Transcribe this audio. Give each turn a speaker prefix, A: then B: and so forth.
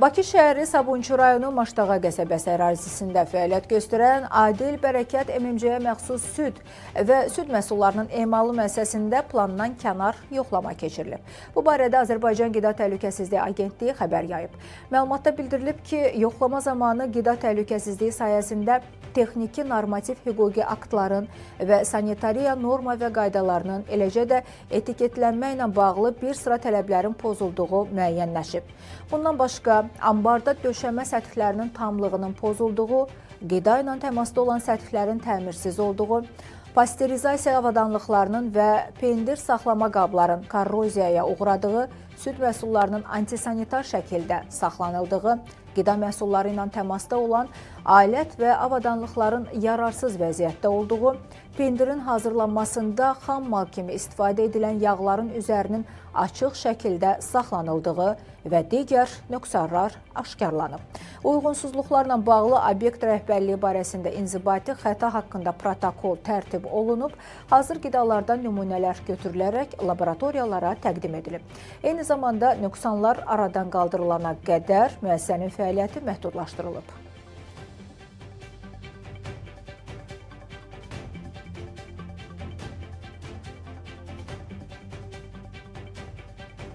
A: Bakı şəhəri Sabunçu rayonu Maştağa qəsəbəsi ərazisində fəaliyyət göstərən Adil Bərəkət MMC-yə məxsus süd və süd məhsullarının emalı müəssisəsində plandan kənar yoxlama keçirilib. Bu barədə Azərbaycan Qida Təhlükəsizliyi Agentliyi xəbər yayıb. Məlumatda bildirilib ki, yoxlama zamanı qida təhlükəsizliyi sayəsində texniki normativ hüquqi aktların və sanitariya norma və qaydalarının, eləcə də etiketlənmə ilə bağlı bir sıra tələblərin pozulduğu müəyyənləşib. Bundan başqa, ambarda döşəmə səthlərinin tamlığının pozulduğu, qida ilə təmasda olan səthlərin təmirsiz olduğu, pasterizasiya avadanlıqlarının və pendir saxlama qabların korroziyaya uğradığı, süd məhsullarının antisanitar şəkildə saxlanıldığı, qida məhsulları ilə təmasda olan alət və avadanlıqların yararsız vəziyyətdə olduğu, pendirin hazırlanmasında xam mal kimi istifadə edilən yağların üzərinin açıq şəkildə saxlanıldığı və digər nöqsanlar aşkarlanıb. Uyğunsuzluqlarla bağlı obyekt rəhbərliyi barəsində inzibati xəta haqqında protokol tərtib olunub, hazır qidalardan nümunələr götürülərək laboratoriyalara təqdim edilib. Eyni zamanda nöqsanlar aradan qaldırılana qədər müəssisənin fəaliyyəti məhdudlaşdırılıb.